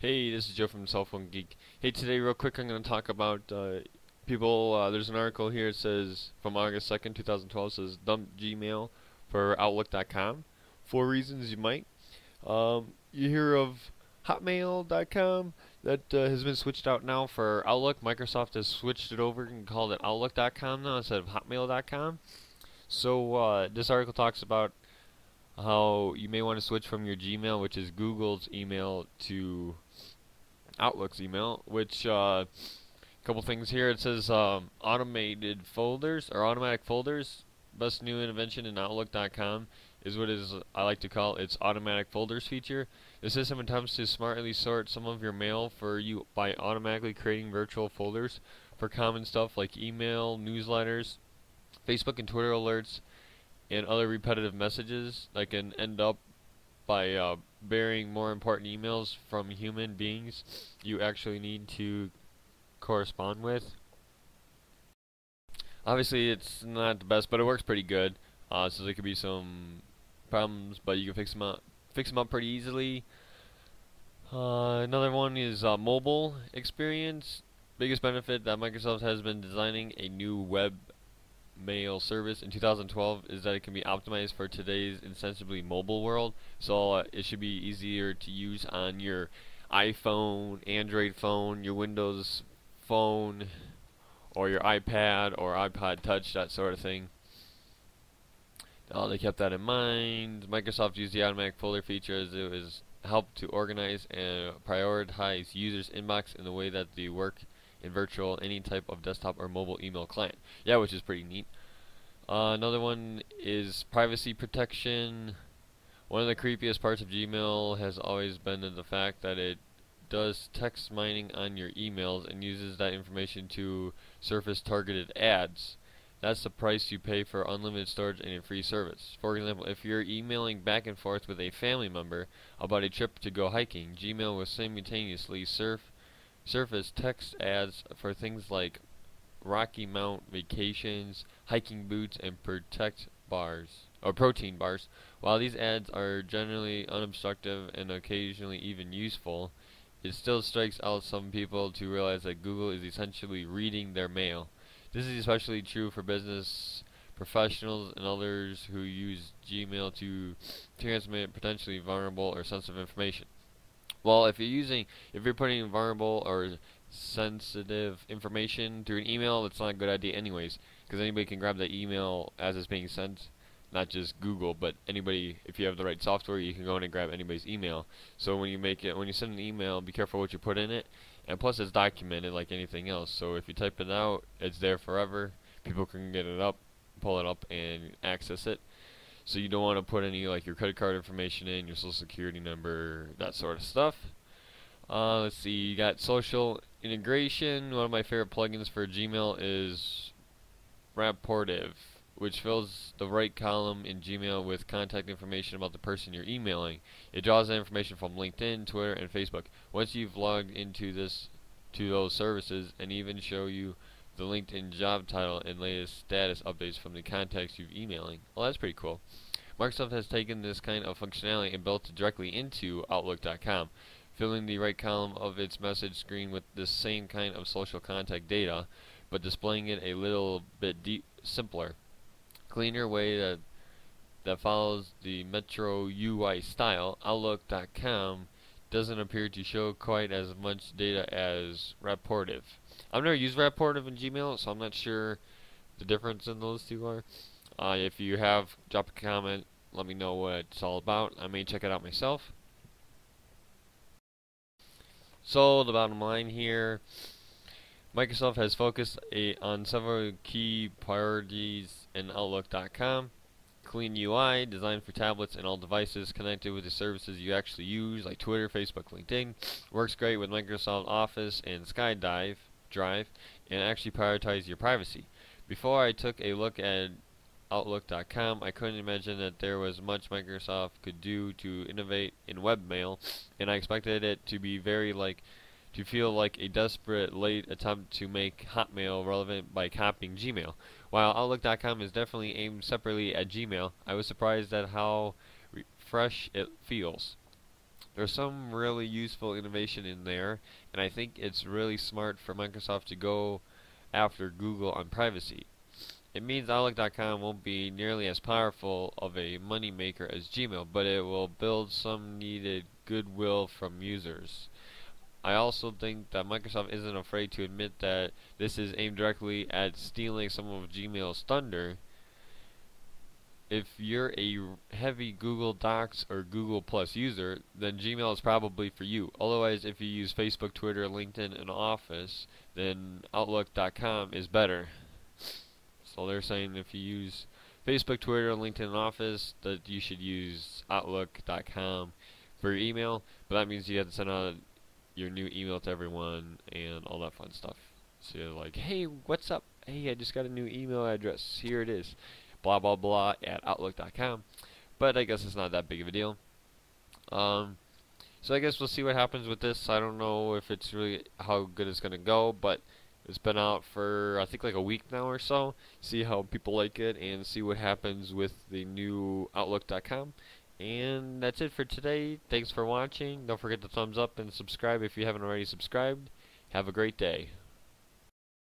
Hey, this is Joe from Cell Phone Geek. Hey, today, real quick, I'm going to talk about people. There's an article here. It says from August 2nd, 2012. It says dump Gmail for Outlook.com. 4 reasons you might. You hear of Hotmail.com that has been switched out now for Outlook. Microsoft has switched it over and called it Outlook.com now instead of Hotmail.com. So this article talks about how you may want to switch from your Gmail, which is Google's email, to Outlook's email, which couple things here. It says automated folders or automatic folders. Best new invention in Outlook.com is what is I like to call its automatic folders feature. The system attempts to smartly sort some of your mail for you by automatically creating virtual folders for common stuff like email, newsletters, Facebook and Twitter alerts, and other repetitive messages that can end up by bearing more important emails from human beings you actually need to correspond with. Obviously, it's not the best, but it works pretty good. So there could be some problems, but you can fix them up pretty easily. Another one is mobile experience. Biggest benefit that Microsoft has been designing a new web mail service in 2012 is that it can be optimized for today's ostensibly mobile world. So it should be easier to use on your iPhone, Android phone, your Windows phone, or your iPad or iPod Touch, that sort of thing. They kept that in mind. Microsoft used the automatic folder feature as it was helped to organize and prioritize users' inbox in the way that they work in virtual any type of desktop or mobile email client. Yeah, which is pretty neat. Another one is privacy protection. One of the creepiest parts of Gmail has always been the fact that it does text mining on your emails and uses that information to surface targeted ads. That's the price you pay for unlimited storage and a free service. For example, if you're emailing back and forth with a family member about a trip to go hiking, Gmail will simultaneously surface text ads for things like Rocky Mount vacations, hiking boots, and protein bars. While these ads are generally unobstructive and occasionally even useful, it still strikes out some people to realize that Google is essentially reading their mail. This is especially true for business professionals and others who use Gmail to transmit potentially vulnerable or sensitive information. Well, if you're putting vulnerable or sensitive information through an email, that's not a good idea anyways, because anybody can grab the email as it's being sent. Not just Google, but anybody. If you have the right software, you can go in and grab anybody's email. So when you send an email, be careful what you put in it. And plus, it's documented like anything else. So if you type it out, it's there forever. People can pull it up, and access it. So you don't want to put any like your credit card information in, your social security number, that sort of stuff. Let's see, you got social integration. One of my favorite plugins for Gmail is Rapportive, which fills the right column in Gmail with contact information about the person you're emailing. It draws that information from LinkedIn, Twitter, and Facebook. Once you've logged into those services, and even show you the LinkedIn job title and latest status updates from the contacts you're emailing. Well, that's pretty cool. Microsoft has taken this kind of functionality and built it directly into Outlook.com, filling the right column of its message screen with the same kind of social contact data, but displaying it a little bit simpler. Cleaner way that follows the Metro UI style. Outlook.com doesn't appear to show quite as much data as Rapportive. I've never used Rapportive in Gmail, so I'm not sure the difference in those two are. If you have, drop a comment, let me know what it's all about. I may check it out myself. So the bottom line here, Microsoft has focused on several key priorities in Outlook.com. Clean UI, designed for tablets and all devices connected with the services you actually use, like Twitter, Facebook, LinkedIn. Works great with Microsoft Office and SkyDrive, and actually prioritize your privacy. Before I took a look at Outlook.com, I couldn't imagine that there was much Microsoft could do to innovate in webmail, and I expected it to be to feel like a desperate late attempt to make Hotmail relevant by copying Gmail. While Outlook.com is definitely aimed separately at Gmail, I was surprised at how fresh it feels. There's some really useful innovation in there, and I think it's really smart for Microsoft to go after Google on privacy. It means Outlook.com won't be nearly as powerful of a money maker as Gmail, but it will build some needed goodwill from users. I also think that Microsoft isn't afraid to admit that this is aimed directly at stealing some of Gmail's thunder. If you're a heavy Google Docs or Google Plus user, then Gmail is probably for you. Otherwise, if you use Facebook, Twitter, LinkedIn, and Office, then Outlook.com is better. So they're saying if you use Facebook, Twitter, LinkedIn, and Office, that you should use Outlook.com for your email. But that means you have to send out your new email to everyone and all that fun stuff. So you're like, hey, what's up? Hey, I just got a new email address. Here it is. Blah, blah, blah at Outlook.com. But I guess it's not that big of a deal. So I guess we'll see what happens with this. I don't know if it's really how good it's going to go, but it's been out for I think like a week now or so. See how people like it and see what happens with the new Outlook.com. And that's it for today. Thanks for watching. Don't forget to thumbs up and subscribe if you haven't already subscribed. Have a great day.